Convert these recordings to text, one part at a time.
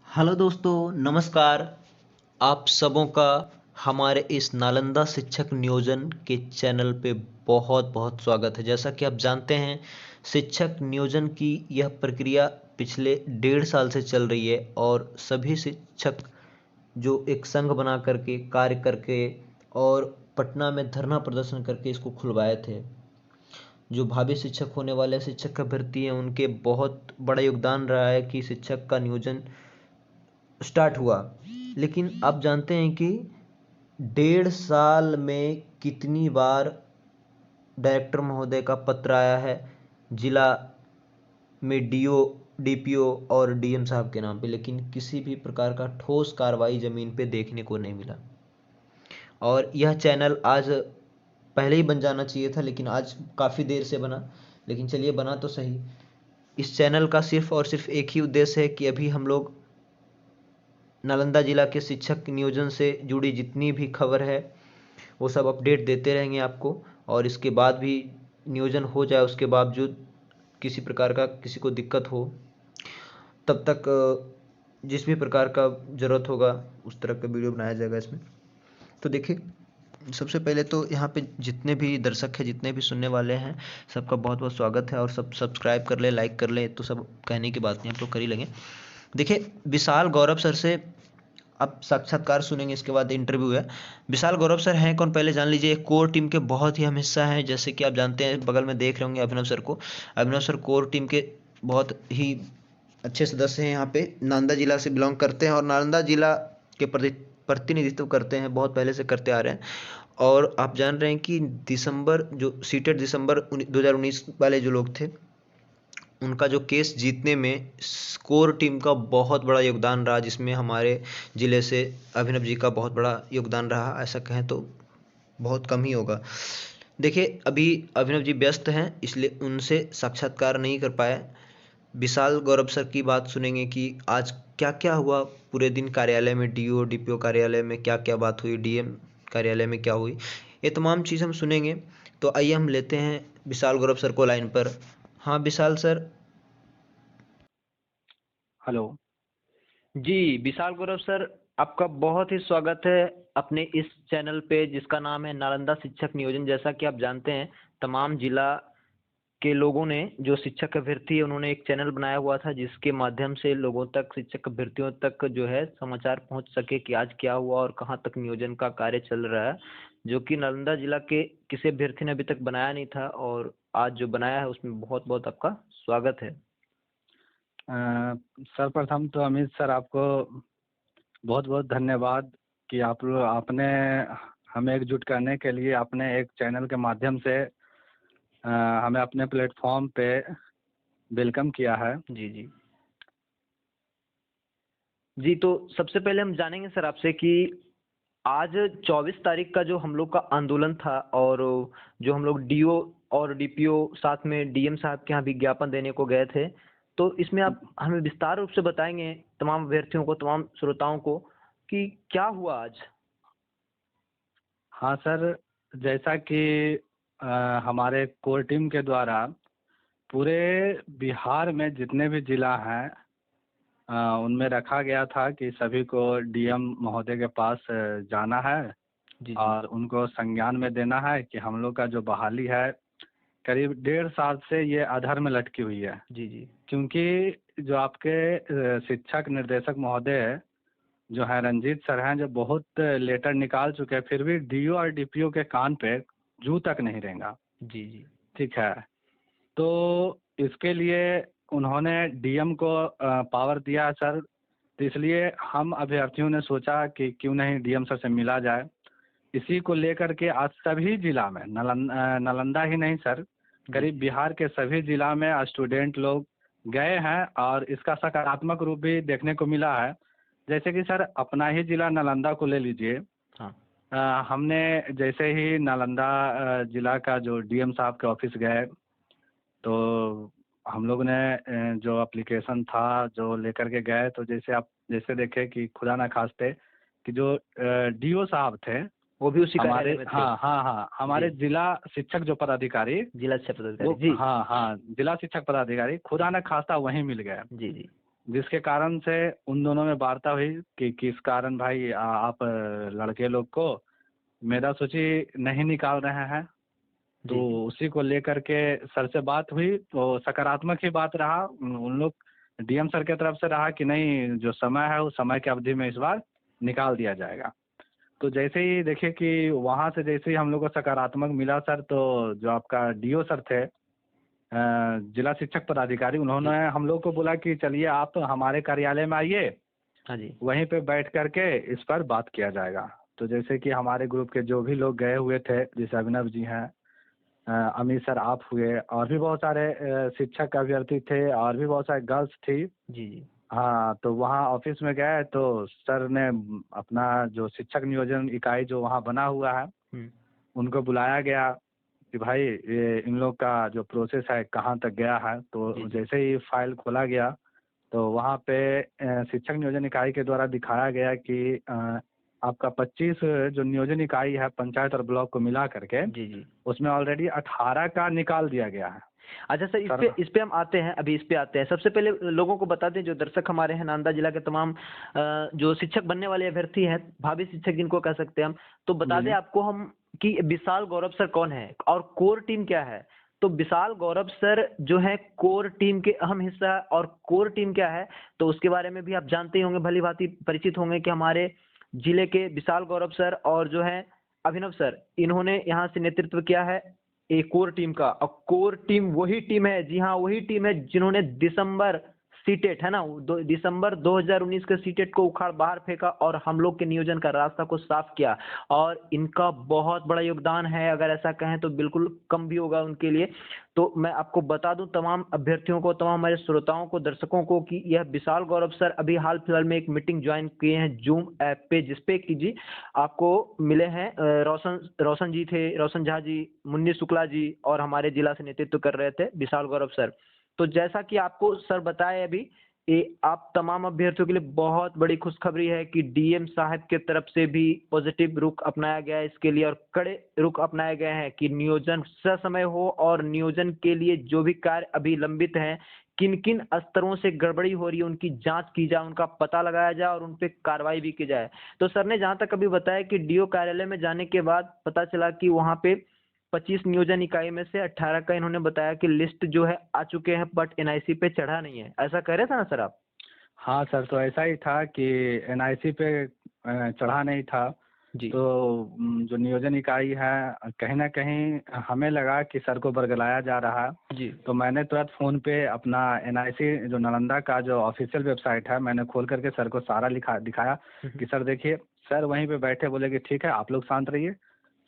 Hello दोस्तों, नमस्कार। आप सबों का हमारे इस नालंदा शिक्षक नियोजन के चैनल पे बहुत बहुत स्वागत है। जैसा कि आप जानते हैं, शिक्षक नियोजन की यह प्रक्रिया पिछले 1.5 साल से चल रही है और सभी शिक्षक जो एक संघ बना करके कार्य करके और पटना में धरना प्रदर्शन करके इसको खुलवाए थे। जो भावी शिक्षक होने वाले शिक्षक का भर्ती है, उनके बहुत बड़ा योगदान रहा है कि शिक्षक का नियोजन स्टार्ट हुआ। लेकिन आप जानते हैं कि 1.5 साल में कितनी बार डायरेक्टर महोदय का पत्र आया है जिला में, डीओ, डीपीओ और डीएम साहब के नाम पे, लेकिन किसी भी प्रकार का ठोस कार्रवाई ज़मीन पे देखने को नहीं मिला। और यह चैनल आज पहले ही बन जाना चाहिए था, लेकिन आज काफ़ी देर से बना। लेकिन चलिए, बना तो सही। इस चैनल का सिर्फ और सिर्फ एक ही उद्देश्य है कि अभी हम लोग नालंदा जिला के शिक्षक नियोजन से जुड़ी जितनी भी खबर है वो सब अपडेट देते रहेंगे आपको। और इसके बाद भी नियोजन हो जाए, उसके बावजूद किसी प्रकार का किसी को दिक्कत हो, तब तक जिस भी प्रकार का ज़रूरत होगा उस तरह का वीडियो बनाया जाएगा इसमें। तो देखिए, सबसे पहले तो यहाँ पे जितने भी दर्शक हैं, जितने भी सुनने वाले हैं, सबका बहुत बहुत स्वागत है। और सब सब्सक्राइब कर ले, लाइक कर ले, तो सब कहने की बात नहीं, आप लोग कर ही लेंगे। देखिए, विशाल गौरव सर से आप साक्षात्कार सुनेंगे, इसके बाद इंटरव्यू है। विशाल गौरव सर हैं कौन, पहले जान लीजिए। एक कोर टीम के बहुत ही हम हिस्सा हैं। जैसे कि आप जानते हैं, बगल में देख रहे होंगे अभिनव सर को। अभिनव सर कोर टीम के बहुत ही अच्छे सदस्य हैं। यहाँ पे नालंदा जिला से बिलोंग करते हैं और नालंदा जिला के प्रतिनिधित्व करते हैं, बहुत पहले से करते आ रहे हैं। और आप जान रहे हैं कि दिसंबर, जो सीटेड दिसंबर 2019 वाले जो लोग थे, उनका जो केस जीतने में स्कोर टीम का बहुत बड़ा योगदान रहा, जिसमें हमारे ज़िले से अभिनव जी का बहुत बड़ा योगदान रहा। ऐसा कहें तो बहुत कम ही होगा। देखिए, अभी अभिनव जी व्यस्त हैं, इसलिए उनसे साक्षात्कार नहीं कर पाए। विशाल गौरव सर की बात सुनेंगे कि आज क्या क्या हुआ पूरे दिन कार्यालय में, डीओ डीपीओ कार्यालय में क्या क्या बात हुई, डीएम कार्यालय में क्या हुई, ये तमाम चीज़ हम सुनेंगे। तो आइए हम लेते हैं विशाल गौरव सर को लाइन पर। हाँ विशाल सर। हेलो। जी विशाल गौरव सर, आपका बहुत ही स्वागत है अपने इस चैनल पे जिसका नाम है नालंदा शिक्षक नियोजन। जैसा कि आप जानते हैं, तमाम जिला के लोगों ने, जो शिक्षक अभ्यर्थी है, उन्होंने एक चैनल बनाया हुआ था जिसके माध्यम से लोगों तक, शिक्षक अभ्यर्थियों तक जो है समाचार पहुंच सके कि आज क्या हुआ और कहां तक नियोजन का कार्य चल रहा है, जो कि नालंदा जिला के किसी अभ्यर्थी ने अभी तक बनाया नहीं था। और आज जो बनाया है उसमें बहुत बहुत आपका स्वागत है। सर्वप्रथम तो अमित सर, आपको बहुत बहुत धन्यवाद कि आपने हमें एकजुट करने के लिए अपने एक चैनल के माध्यम से हमें अपने प्लेटफॉर्म पे वेलकम किया है। जी जी जी। तो सबसे पहले हम जानेंगे सर आपसे कि आज 24 तारीख का जो हम लोग का आंदोलन था, और जो हम लोग डीओ और डीपीओ साथ में डीएम साहब के यहाँ विज्ञापन देने को गए थे, तो इसमें आप हमें विस्तार रूप से बताएंगे, तमाम अभ्यर्थियों को, तमाम श्रोताओं को, कि क्या हुआ आज। हाँ सर, जैसा कि हमारे कोर टीम के द्वारा पूरे बिहार में जितने भी जिला हैं उनमें रखा गया था कि सभी को डीएम महोदय के पास जाना है जी जी और उनको संज्ञान में देना है कि हम लोग का जो बहाली है करीब 1.5 साल से ये अधर में लटकी हुई है। जी जी क्योंकि जो आपके शिक्षक निर्देशक महोदय जो है रंजीत सर हैं, जो बहुत लेटर निकाल चुके हैं, फिर भी डीओ और डीपीओ के कान पे जू तक नहीं रहेगा। जी जी ठीक है, तो इसके लिए उन्होंने डीएम को पावर दिया है सर। तो इसलिए हम अभ्यर्थियों ने सोचा कि क्यों नहीं डीएम सर से मिला जाए। इसी को लेकर के आज सभी जिला में, नालंदा ही नहीं सर, करीब बिहार के सभी जिला में स्टूडेंट लोग गए हैं और इसका सकारात्मक रूप भी देखने को मिला है। जैसे कि सर अपना ही जिला नालंदा को ले लीजिए। हाँ हमने जैसे ही नालंदा जिला का जो डीएम साहब के ऑफिस गए, तो हम लोग ने जो एप्लीकेशन था जो लेकर के गए, तो जैसे आप जैसे देखे कि खुदा ना खास्ते कि जो डीओ साहब थे वो भी उसी हमारे, कार्यालय में थे। हाँ हाँ हाँ, हमारे जिला शिक्षक जो पदाधिकारी, जिला शिक्षा पदाधिकारी। वो जी हाँ हाँ, जिला शिक्षक पदाधिकारी खुदा ना खास्ता वहीं मिल गए। जी जी जिसके कारण से उन दोनों में वार्ता हुई कि किस कारण भाई आप लड़के लोग को मेधा सूची नहीं निकाल रहे हैं। तो जी उसी को लेकर के सर से बात हुई तो सकारात्मक ही बात रहा। उन लोग डीएम सर की तरफ से रहा कि नहीं, जो समय है उस समय की अवधि में इस बार निकाल दिया जाएगा। तो जैसे ही देखिए कि वहाँ से जैसे ही हम लोग को सकारात्मक मिला सर, तो जो आपका डीओ सर थे, जिला शिक्षक पदाधिकारी, जी। उन्होंने हम लोग को बोला कि चलिए आप हमारे कार्यालय में आइए, हाँ जी। वहीं पे बैठ करके इस पर बात किया जाएगा। तो जैसे कि हमारे ग्रुप के जो भी लोग गए हुए थे, जैसे अभिनव जी हैं, अमित सर आप हुए, और भी बहुत सारे शिक्षक अभ्यर्थी थे, और भी बहुत सारे गर्ल्स थी। जी जी। हाँ, तो वहाँ ऑफिस में गए तो सर ने अपना जो शिक्षक नियोजन इकाई जो वहाँ बना हुआ है, उनको बुलाया गया कि भाई ये इन लोग का जो प्रोसेस है कहाँ तक गया है। तो जी जी। जैसे ही फाइल खोला गया तो वहाँ पे शिक्षक नियोजन इकाई के द्वारा दिखाया गया कि आपका 25 जो नियोजन इकाई है पंचायत और ब्लॉक को मिला करके, जी जी। उसमें ऑलरेडी 18 का निकाल दिया गया है। अच्छा सर, सर इस पे हम आते हैं, अभी इस पे आते हैं। सबसे पहले लोगों को बता दें, जो दर्शक हमारे हैं, नालंदा जिला के तमाम जो शिक्षक बनने वाले अभ्यर्थी हैं, भावी शिक्षक जिनको कह सकते हैं हम, तो बता जी दें जी। आपको हम कि विशाल गौरव सर कौन है और कोर टीम क्या है। तो विशाल गौरव सर जो है कोर टीम के अहम हिस्सा है, और कोर टीम क्या है तो उसके बारे में भी आप जानते ही होंगे, भली भांति परिचित होंगे कि हमारे जिले के विशाल गौरव सर और जो है अभिनव सर, इन्होंने यहाँ से नेतृत्व किया है एक कोर टीम का। और कोर टीम वही टीम है, जी हाँ वही टीम है जिन्होंने दिसंबर सीटेट है ना, दिसंबर 2019 के सीटेट को उखाड़ बाहर फेंका और हम लोग के नियोजन का रास्ता को साफ किया। और इनका बहुत बड़ा योगदान है, अगर ऐसा कहें तो बिल्कुल कम भी होगा उनके लिए। तो मैं आपको बता दूं तमाम अभ्यर्थियों को, तमाम हमारे श्रोताओं को, दर्शकों को, कि यह विशाल गौरव सर अभी हाल फिलहाल में एक मीटिंग ज्वाइन किए हैं जूम ऐप पे, जिसपे कि जी आपको मिले हैं रोशन जी थे, रोशन झा जी, मुन्नी शुक्ला जी, और हमारे जिला से नेतृत्व कर रहे थे विशाल गौरव सर। तो जैसा कि आपको सर बताए अभी, ये आप तमाम अभ्यर्थियों के लिए बहुत बड़ी खुशखबरी है कि डीएम साहब के तरफ से भी पॉजिटिव रुख अपनाया गया है इसके लिए, और कड़े रुख अपनाए गए हैं कि नियोजन ससमय हो, और नियोजन के लिए जो भी कार्य अभी लंबित हैं, किन किन स्तरों से गड़बड़ी हो रही है, उनकी जांच की जाए, उनका पता लगाया जाए और उन पर कार्रवाई भी की जाए। तो सर ने जहां तक अभी बताया कि डीओ कार्यालय में जाने के बाद पता चला कि वहां पे 25 नियोजन इकाई में से 18 का इन्होंने बताया कि लिस्ट जो है आ चुके हैं, बट एनआईसी पे चढ़ा नहीं है। ऐसा कह रहे थे ना सर आप? हाँ सर, तो ऐसा ही था कि एनआईसी पे चढ़ा नहीं था। जी तो जो नियोजन इकाई है, कहीं ना कहीं हमें लगा कि सर को बरगलाया जा रहा है। जी। तो मैंने तुरंत फ़ोन पे अपना एनआईसी जो नालंदा का जो ऑफिशियल वेबसाइट है, मैंने खोल करके सर को सारा दिखाया कि सर देखिए। सर वहीं पे बैठे, बोले कि ठीक है आप लोग शांत रहिए।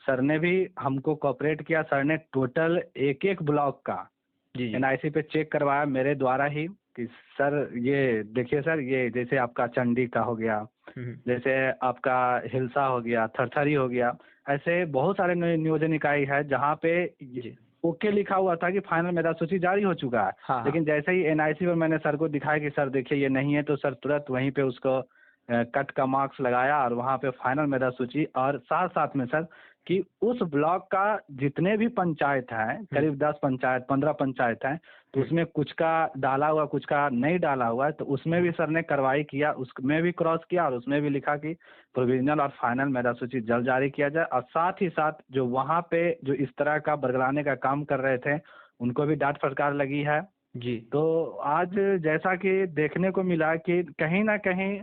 सर ने भी हमको कोऑपरेट किया। सर ने टोटल एक एक ब्लॉक का जी जी। एनआईसी पे चेक करवाया मेरे द्वारा ही कि सर ये देखिए सर, ये जैसे आपका चंडी का हो गया, जैसे आपका हिलसा हो गया, थरथरी हो गया, ऐसे बहुत सारे नियोजन इकाई है जहाँ पे जी। ओके लिखा हुआ था कि फाइनल मेधा सूची जारी हो चुका है। हाँ हाँ। लेकिन जैसे ही एनआईसी पर मैंने सर को दिखाया कि सर देखिए ये नहीं है, तो सर तुरंत वहीं पे उसको कट का मार्क्स लगाया और वहाँ पे फाइनल मेधा सूची। और साथ साथ में सर कि उस ब्लॉक का जितने भी पंचायत हैं, करीब 10 पंचायत 15 पंचायत हैं, तो उसमें कुछ का डाला हुआ कुछ का नहीं डाला हुआ है, तो उसमें भी सर ने कार्रवाई किया, उसमें भी क्रॉस किया और उसमें भी लिखा कि प्रोविजनल और फाइनल मेधा सूची जल्द जारी किया जाए। और साथ ही साथ जो वहाँ पे जो इस तरह का बरगलाने का काम कर रहे थे, उनको भी डांट फटकार लगी है। जी। तो आज जैसा कि देखने को मिला कि कहीं ना कहीं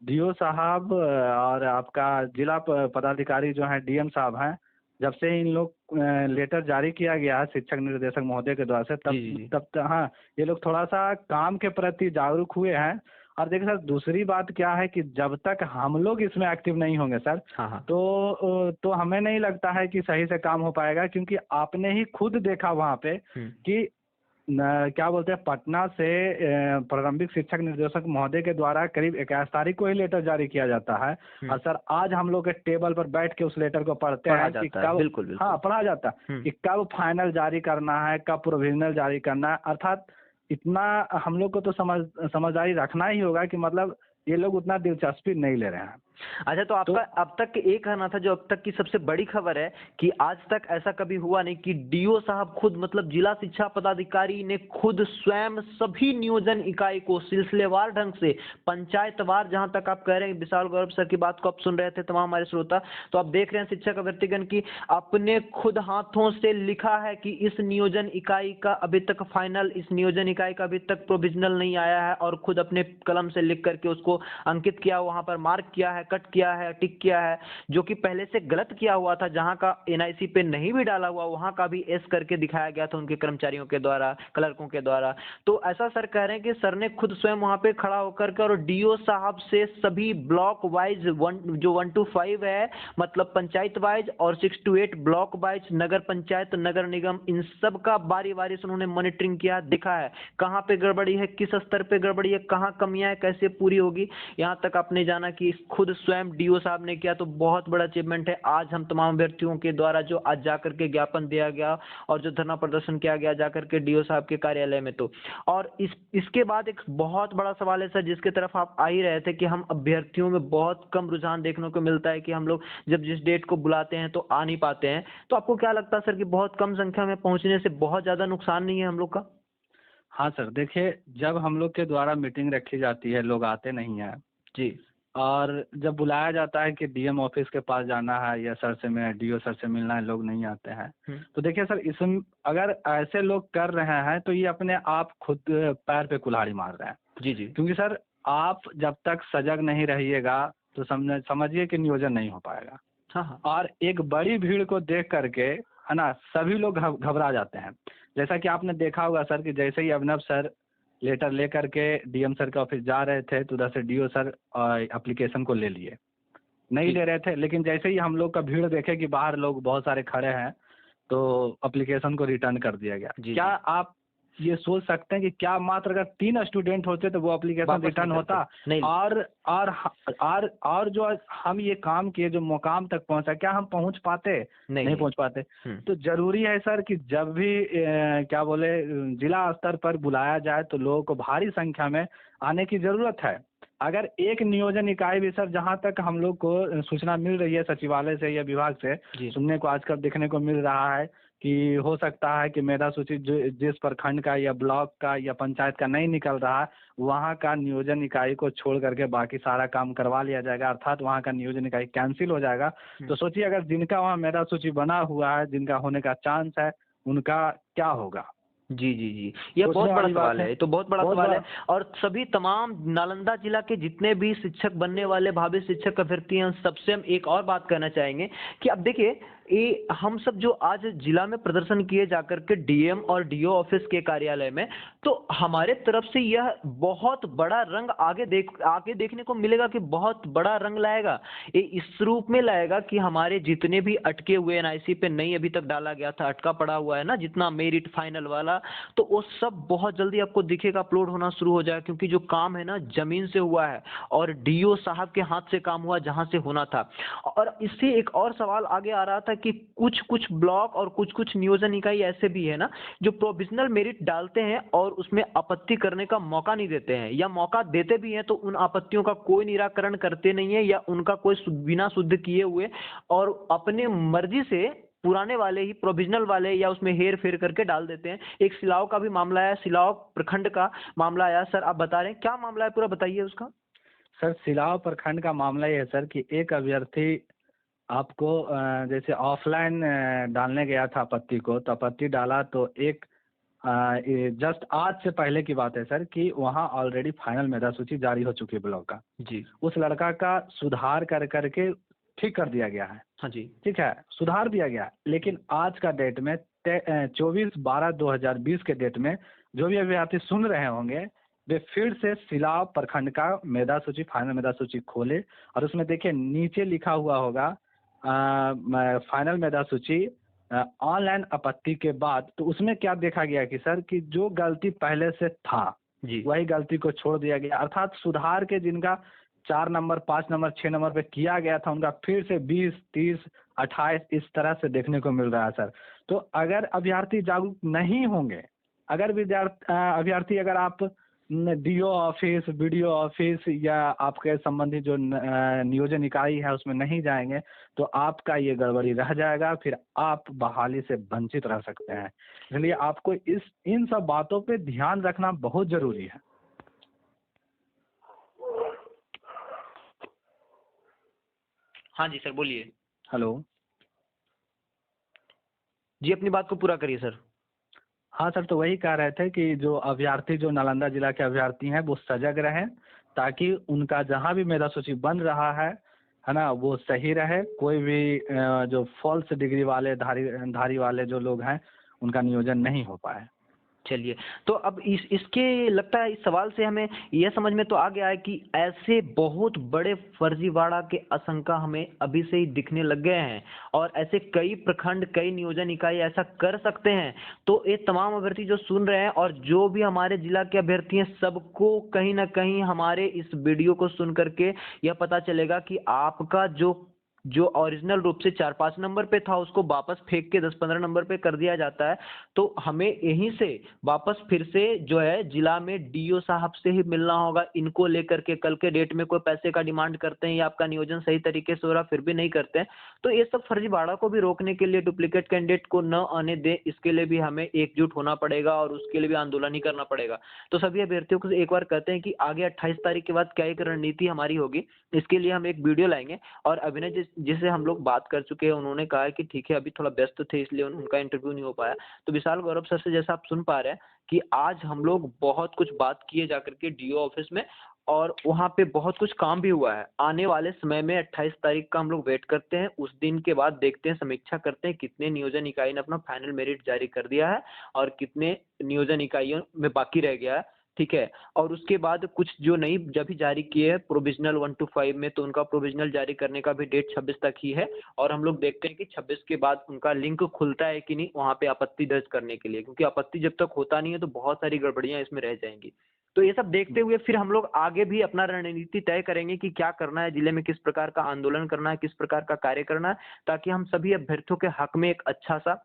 डीओ साहब और आपका जिला पदाधिकारी जो हैं डीएम साहब हैं, जब से इन लोग लेटर जारी किया गया है शिक्षक निर्देशक महोदय के द्वारा से, जी जी जी। हाँ, ये लोग थोड़ा सा काम के प्रति जागरूक हुए हैं। और देखिए सर, दूसरी बात क्या है कि जब तक हम लोग इसमें एक्टिव नहीं होंगे सर, हाँ हाँ। तो हमें नहीं लगता है कि सही से काम हो पाएगा। क्योंकि आपने ही खुद देखा वहाँ पे कि क्या बोलते हैं, पटना से प्रारंभिक शिक्षक निर्देशक महोदय के द्वारा करीब 21 तारीख को ही लेटर जारी किया जाता है। और सर आज हम लोग के टेबल पर बैठ के उस लेटर को पढ़ते पढ़ा हैं कि जाता है, कब, बिल्कुल बिल्कुल। हाँ पढ़ा जाता है कि कब फाइनल जारी करना है, कब प्रोविजनल जारी करना है। अर्थात इतना हम लोग को तो समझदारी रखना ही होगा कि मतलब ये लोग उतना दिलचस्पी नहीं ले रहे हैं। अच्छा, तो आपका अब तक एक कहना था, जो अब तक की सबसे बड़ी खबर है कि आज तक ऐसा कभी हुआ नहीं कि डीओ साहब खुद, मतलब जिला शिक्षा पदाधिकारी ने खुद स्वयं सभी नियोजन इकाई को सिलसिलेवार ढंग से, पंचायतवार, जहां तक आप कह रहे हैं, विशाल गौरव सर की बात को आप सुन रहे थे तमाम हमारे श्रोता, तो आप देख रहे हैं शिक्षक अभ्यर्थीगण की अपने खुद हाथों से लिखा है कि इस नियोजन इकाई का अभी तक फाइनल, इस नियोजन इकाई का अभी तक प्रोविजनल नहीं आया है, और खुद अपने कलम से लिख करके उसको अंकित किया, वहां पर मार्क किया है, कट किया है, टिक किया है, जो कि पहले से गलत किया हुआ था, जहां का एनआईसी पे नहीं भी डाला हुआ वहां का भी एस करके दिखाया गया था उनके कर्मचारियों के द्वारा, क्लर्कों के द्वारा। तो ऐसा सर कह रहे हैं कि सर ने खुद स्वयं वहां पे खड़ा होकर के और डीओ साहब से सभी ब्लॉक वाइज जो 1 to 5 है, मतलब पंचायत वाइज, और 6 to 8 ब्लॉक वाइज, नगर पंचायत, नगर निगम, इन सब का बारी बारी से उन्होंने मॉनिटरिंग किया, देखा है कहाँ पे गड़बड़ी है, किस स्तर पे गड़बड़ी है, कहाँ कमियां है, कैसे पूरी होगी। यहाँ तक आपने जाना कि खुद स्वयं डीओ साहब ने किया, तो बहुत बड़ा अचीवमेंट है। आज हम तमाम अभ्यर्थियों के द्वारा जो आज जाकर के ज्ञापन दिया गया और जो धरना प्रदर्शन किया गया जाकर के डीओ साहब के कार्यालय में, तो और इसके बाद एक बहुत बड़ा सवाल है सर, जिसके तरफ आप आ ही रहे थे, कि हम अभ्यर्थियों में बहुत कम रुझान देखने को मिलता है कि हम लोग जब जिस डेट को बुलाते हैं तो आ नहीं पाते हैं। तो आपको क्या लगता है सर कि बहुत कम संख्या में पहुंचने से बहुत ज्यादा नुकसान नहीं है हम लोग का? हाँ सर, देखिए, जब हम लोग के द्वारा मीटिंग रखी जाती है, लोग आते नहीं हैं, जी और जब बुलाया जाता है कि डीएम ऑफिस के पास जाना है या सर से मिलना, डीओ सर से मिलना है, लोग नहीं आते हैं। तो देखिए सर, इसमें अगर ऐसे लोग कर रहे हैं तो ये अपने आप खुद पैर पे कुल्हाड़ी मार रहे हैं। जी जी क्योंकि सर, आप जब तक सजग नहीं रहिएगा तो समझिए कि नियोजन नहीं हो पाएगा। हाँ हाँ और एक बड़ी भीड़ को देख करके, है ना, सभी लोग घबरा जाते हैं। जैसा कि आपने देखा होगा सर कि जैसे ही अभिनव सर लेटर लेकर के डीएम सर के ऑफिस जा रहे थे तो उधर से डीओ सर एप्लीकेशन को ले लिए, नहीं ले रहे थे, लेकिन जैसे ही हम लोग का भीड़ देखे कि बाहर लोग बहुत सारे खड़े हैं, तो एप्लीकेशन को रिटर्न कर दिया गया। जी, क्या जी। आप ये सोच सकते हैं कि क्या मात्र अगर 3 स्टूडेंट होते तो वो एप्लीकेशन वापस रिटर्न नहीं होता? करते। नहीं। और जो हम ये काम किए, जो मुकाम तक पहुंचा, क्या हम पहुंच पाते? नहीं पहुंच पाते। तो जरूरी है सर कि जब भी क्या बोले, जिला स्तर पर बुलाया जाए तो लोगों को भारी संख्या में आने की जरूरत है। अगर एक नियोजन इकाई भी सर, जहां तक हम लोग को सूचना मिल रही है सचिवालय से या विभाग से, सुनने को आजकल देखने को मिल रहा है कि हो सकता है कि मेधा सूची जिस प्रखंड का या ब्लॉक का या पंचायत का नहीं निकल रहा है, वहाँ का नियोजन इकाई को छोड़ करके बाकी सारा काम करवा लिया जाएगा, अर्थात वहाँ का नियोजन इकाई कैंसिल हो जाएगा। तो सोचिए, अगर जिनका वहाँ मेधा सूची बना हुआ है, जिनका होने का चांस है, उनका क्या होगा? जी जी जी, यह बहुत बड़ा सवाल है, ये तो बहुत बड़ा सवाल है। और सभी तमाम नालंदा जिला के जितने भी शिक्षक बनने वाले भावी शिक्षक अभ्यर्थी हैं, सबसे हम एक और बात कहना चाहेंगे कि अब देखिए, ये हम सब जो आज जिला में प्रदर्शन किए जाकर के डीएम और डीओ ऑफिस के कार्यालय में, तो हमारे तरफ से यह बहुत बड़ा रंग आगे देखने को मिलेगा, कि बहुत बड़ा रंग लाएगा। ये इस रूप में लाएगा कि हमारे जितने भी अटके हुए एनआईसी पे नहीं अभी तक डाला गया था, अटका पड़ा हुआ है ना, जितना मेरिट फाइनल वाला, तो वो सब बहुत जल्दी आपको दिखेगा, अपलोड होना शुरू हो जाएगा, क्योंकि जो काम है ना जमीन से हुआ है और डीओ साहब के हाथ से काम हुआ जहां से होना था। और इससे एक और सवाल आगे आ रहा था कि कुछ कुछ ब्लॉक और कुछ कुछ नियोजन इकाई ऐसे भी है ना, जो प्रोविजनल मेरिट डालते हैं और उसमें आपत्ति करने का मौका नहीं देते हैं, या मौका देते भी हैं तो उन आपत्तियों का कोई निराकरण करते नहीं है, या उनका कोई बिना शुद्ध किए हुए और अपने मर्जी से पुराने वाले ही प्रोविजनल वाले या उसमें हेर फेर करके डाल देते हैं। एक सिलाव का भी मामला आया, सिलाव प्रखंड का मामला आया। सर आप बता रहे हैं क्या मामला है, पूरा बताइए उसका। सर, सिलाव प्रखंड का मामला ये है सर कि एक अभ्यर्थी आपको जैसे ऑफलाइन डालने गया था आपत्ति को, तो आपत्ति डाला तो एक जस्ट आज से पहले की बात है सर कि वहाँ ऑलरेडी फाइनल मेधा सूची जारी हो चुकी है ब्लॉक का। जी। उस लड़का का सुधार कर करके ठीक कर दिया गया है। हाँ जी। ठीक है, सुधार दिया गया, लेकिन आज का डेट में 24/12/2020 के डेट में जो भी अभ्यर्थी सुन रहे होंगे, वे फिर से सिलाव प्रखंड का मेधा सूची, फाइनल मेधा सूची खोले, और उसमें देखिए नीचे लिखा हुआ होगा फाइनल मेधा सूची ऑनलाइन आपत्ति के बाद। तो उसमें क्या देखा गया कि सर कि जो गलती पहले से था जी। वही गलती को छोड़ दिया गया, अर्थात सुधार के जिनका 4 नंबर, 5 नंबर, 6 नंबर पे किया गया था, उनका फिर से 20, 30, 28 इस तरह से देखने को मिल रहा है सर। तो अगर अभ्यर्थी जागरूक नहीं होंगे, अगर अभ्यर्थी, अगर आप डीओ ऑफिस, बीडीओ ऑफिस या आपके संबंधित जो नियोजन इकाई है उसमें नहीं जाएंगे तो आपका ये गड़बड़ी रह जाएगा, फिर आप बहाली से वंचित रह सकते हैं। इसलिए आपको इन सब बातों पे ध्यान रखना बहुत जरूरी है। हाँ जी सर, बोलिए। हेलो। जी, अपनी बात को पूरा करिए सर। हाँ सर, तो वही कह रहे थे कि जो अभ्यर्थी, जो नालंदा जिला के अभ्यर्थी हैं, वो सजग रहें ताकि उनका जहाँ भी मेधा सूची बन रहा है ना, वो सही रहे। कोई भी जो फॉल्स डिग्री वाले धारी वाले जो लोग हैं उनका नियोजन नहीं हो पाए। चलिए, तो अब इसके लगता है इस सवाल से हमें यह समझ में तो आ गया है कि ऐसे बहुत बड़े फर्जीवाड़ा के आशंका हमें अभी से ही दिखने लग गए हैं और ऐसे कई प्रखंड, कई नियोजन इकाई ऐसा कर सकते हैं। तो ये तमाम अभ्यर्थी जो सुन रहे हैं और जो भी हमारे जिला के अभ्यर्थी हैं, सबको कहीं ना कहीं हमारे इस वीडियो को सुन करके यह पता चलेगा कि आपका जो ओरिजिनल रूप से 4-5 नंबर पे था उसको वापस फेंक के 10-15 नंबर पे कर दिया जाता है। तो हमें यहीं से वापस फिर से जो है जिला में डीओ साहब से ही मिलना होगा। इनको लेकर के कल के डेट में कोई पैसे का डिमांड करते हैं या आपका नियोजन सही तरीके से हो रहा फिर भी नहीं करते हैं, तो ये सब फर्जीवाड़ा को भी रोकने के लिए, डुप्लीकेट कैंडिडेट को न आने दें, इसके लिए भी हमें एकजुट होना पड़ेगा और उसके लिए भी आंदोलन ही करना पड़ेगा। तो सभी अभ्यर्थियों को एक बार कहते हैं कि आगे 28 तारीख के बाद क्या एक रणनीति हमारी होगी, इसके लिए हम एक वीडियो लाएंगे। और अभिनय जिसे हम लोग बात कर चुके हैं, उन्होंने कहा है कि ठीक है अभी थोड़ा व्यस्त थे इसलिए उनका इंटरव्यू नहीं हो पाया। तो विशाल गौरव सर से जैसा आप सुन पा रहे हैं कि आज हम लोग बहुत कुछ बात किए जाकर के डीओ ऑफिस में और वहां पे बहुत कुछ काम भी हुआ है। आने वाले समय में 28 तारीख का हम लोग वेट करते हैं, उस दिन के बाद देखते हैं, समीक्षा करते हैं कितने नियोजन इकाई ने अपना फाइनल मेरिट जारी कर दिया है और कितने नियोजन इकाइयों में बाकी रह गया है। ठीक है, और उसके बाद कुछ जो नई जब भी जारी किए हैं प्रोविजनल 1 to 5 में, तो उनका प्रोविजनल जारी करने का भी डेट 26 तक ही है और हम लोग देखते हैं कि 26 के बाद उनका लिंक खुलता है कि नहीं वहां पे आपत्ति दर्ज करने के लिए, क्योंकि आपत्ति जब तक होता नहीं है तो बहुत सारी गड़बड़ियां इसमें रह जाएंगी। तो ये सब देखते हुए फिर हम लोग आगे भी अपना रणनीति तय करेंगे कि क्या करना है, जिले में किस प्रकार का आंदोलन करना है, किस प्रकार का कार्य करना है, ताकि हम सभी अभ्यर्थियों के हक में एक अच्छा सा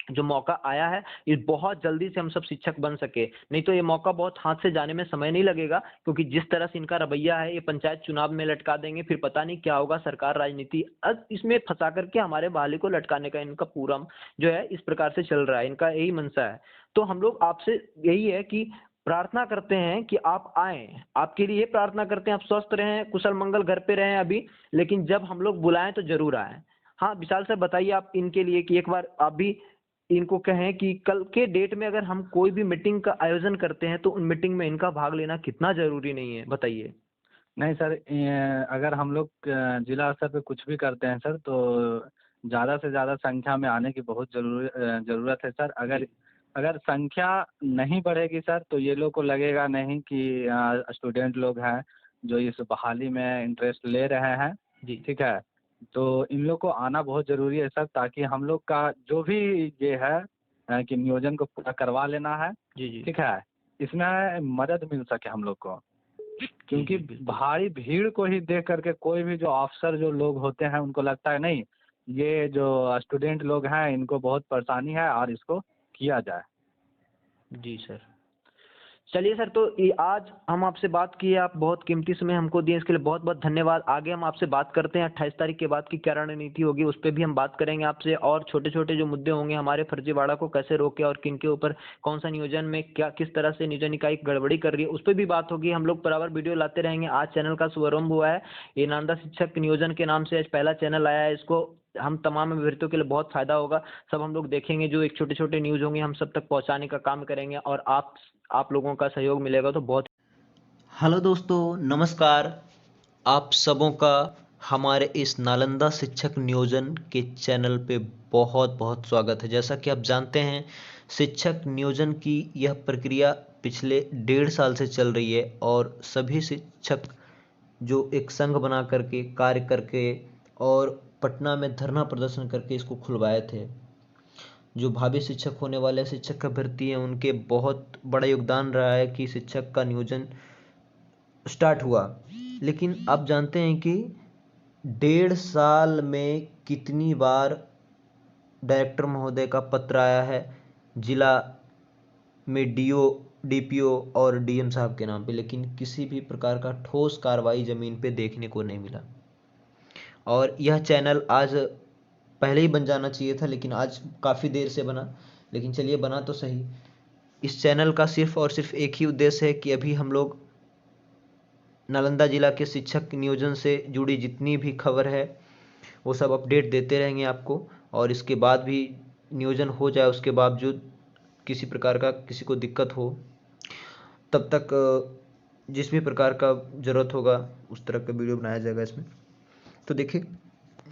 जो मौका आया है ये बहुत जल्दी से हम सब शिक्षक बन सके। नहीं तो ये मौका बहुत हाथ से जाने में समय नहीं लगेगा, क्योंकि जिस तरह से इनका रवैया है ये पंचायत चुनाव में लटका देंगे, फिर पता नहीं क्या होगा। सरकार राजनीति अब इसमें फंसा करके हमारे बहाली को लटकाने का इनका पूरा जो है इस प्रकार से चल रहा है, इनका यही मंशा है। तो हम लोग आपसे यही है कि प्रार्थना करते हैं कि आप आए, आपके लिए प्रार्थना करते हैं आप स्वस्थ रहें, कुशल मंगल घर पे रहें अभी, लेकिन जब हम लोग बुलाएं तो जरूर आए। हाँ विशाल सर, बताइए आप इनके लिए कि एक बार आप भी इनको कहें कि कल के डेट में अगर हम कोई भी मीटिंग का आयोजन करते हैं तो उन मीटिंग में इनका भाग लेना कितना जरूरी नहीं है, बताइए। नहीं सर, अगर हम लोग जिला स्तर पे कुछ भी करते हैं सर तो ज़्यादा से ज़्यादा संख्या में आने की बहुत ज़रूरत है सर। अगर जी अगर संख्या नहीं बढ़ेगी सर तो ये लोग को लगेगा नहीं कि स्टूडेंट लोग हैं जो इस बहाली में इंटरेस्ट ले रहे हैं। जी ठीक है, तो इन लोग को आना बहुत ज़रूरी है सर, ताकि हम लोग का जो भी ये है कि नियोजन को पूरा करवा लेना है। जी जी ठीक है, इसमें मदद मिल सके हम लोग को, जी क्योंकि जी बिल्कुल। भारी भीड़ को ही देख करके कोई भी जो अफसर जो लोग होते हैं उनको लगता है नहीं, ये जो स्टूडेंट लोग हैं इनको बहुत परेशानी है और इसको किया जाए। जी सर, चलिए सर, तो ये आज हम आपसे बात किए, आप बहुत कीमती समय हमको दिए, इसके लिए बहुत बहुत धन्यवाद। आगे हम आपसे बात करते हैं 28 तारीख के बाद की क्या रणनीति होगी, उस पर भी हम बात करेंगे आपसे, और छोटे छोटे जो मुद्दे होंगे हमारे फर्जीवाड़ा को कैसे रोके और किन के ऊपर कौन सा नियोजन में क्या किस तरह से नियोजन इकाई गड़बड़ी कर रही है उस पर भी बात होगी। हम लोग बराबर वीडियो लाते रहेंगे। आज चैनल का शुभारंभ हुआ है, ये नालंदा शिक्षक नियोजन के नाम से आज पहला चैनल आया है। इसको हम तमाम अभ्यर्थियों के लिए बहुत फायदा होगा, सब हम लोग देखेंगे, जो एक छोटे छोटे न्यूज़ होंगे हम सब तक पहुंचाने का काम करेंगे और आप लोगों का सहयोग मिलेगा तो बहुत। हेलो दोस्तों, नमस्कार। आप सबों का हमारे इस नालंदा शिक्षक नियोजन के चैनल पे बहुत बहुत स्वागत है। जैसा कि आप जानते हैं, शिक्षक नियोजन की यह प्रक्रिया पिछले 1.5 साल से चल रही है और सभी शिक्षक जो एक संघ बना करके कार्य करके और पटना में धरना प्रदर्शन करके इसको खुलवाए थे। जो भावी शिक्षक होने वाले शिक्षक अभ्यर्थी हैं उनके बहुत बड़ा योगदान रहा है कि शिक्षक का नियोजन स्टार्ट हुआ। लेकिन आप जानते हैं कि 1.5 साल में कितनी बार डायरेक्टर महोदय का पत्र आया है, जिला में डीओ डीपीओ और डीएम साहब के नाम पे, लेकिन किसी भी प्रकार का ठोस कार्रवाई ज़मीन पे देखने को नहीं मिला। और यह चैनल आज पहले ही बन जाना चाहिए था, लेकिन आज काफ़ी देर से बना, लेकिन चलिए बना तो सही। इस चैनल का सिर्फ और सिर्फ एक ही उद्देश्य है कि अभी हम लोग नालंदा जिला के शिक्षक नियोजन से जुड़ी जितनी भी खबर है वो सब अपडेट देते रहेंगे आपको। और इसके बाद भी नियोजन हो जाए, उसके बावजूद किसी प्रकार का किसी को दिक्कत हो, तब तक जिस भी प्रकार का ज़रूरत होगा उस तरह का वीडियो बनाया जाएगा इसमें। तो देखिए,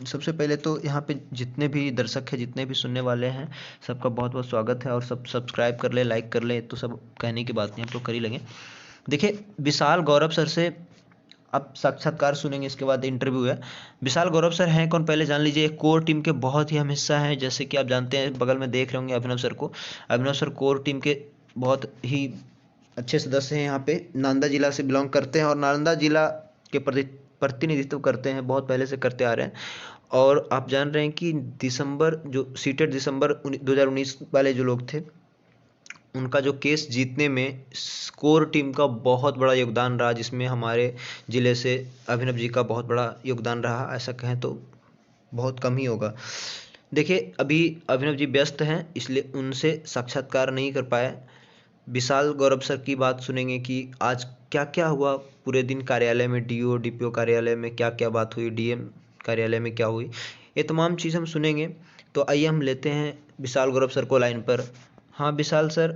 सबसे पहले तो यहाँ पे जितने भी दर्शक हैं, जितने भी सुनने वाले हैं, सबका बहुत बहुत स्वागत है। और सब सब्सक्राइब कर ले, लाइक कर ले, तो सब कहने की बात नहीं, हम लोग कर ही लगे। देखिए, विशाल गौरव सर से आप साक्षात्कार सुनेंगे, इसके बाद इंटरव्यू है। विशाल गौरव सर हैं कौन, पहले जान लीजिए। कोर टीम के बहुत ही अहम हिस्सा हैं, जैसे कि आप जानते हैं, बगल में देख रहे होंगे अभिनव सर को। अभिनव सर कोर टीम के बहुत ही अच्छे सदस्य हैं, यहाँ पे नालंदा जिला से बिलोंग करते हैं और नालंदा जिला के प्रतिनिधित्व करते हैं, बहुत पहले से करते आ रहे हैं। और आप जान रहे हैं कि दिसंबर जो सीटेड दिसंबर 2019 वाले जो लोग थे, उनका जो केस जीतने में कोर टीम का बहुत बड़ा योगदान रहा, जिसमें हमारे ज़िले से अभिनव जी का बहुत बड़ा योगदान रहा। ऐसा कहें तो बहुत कम ही होगा। देखिए, अभी अभिनव जी व्यस्त हैं, इसलिए उनसे साक्षात्कार नहीं कर पाए। विशाल गौरव सर की बात सुनेंगे कि आज क्या क्या हुआ पूरे दिन कार्यालय में, डीओ डीपीओ कार्यालय में क्या क्या बात हुई, डीएम कार्यालय में क्या हुई, ये तमाम चीज़ हम सुनेंगे। तो आइए हम लेते हैं विशाल गौरव सर को लाइन पर। हाँ विशाल सर,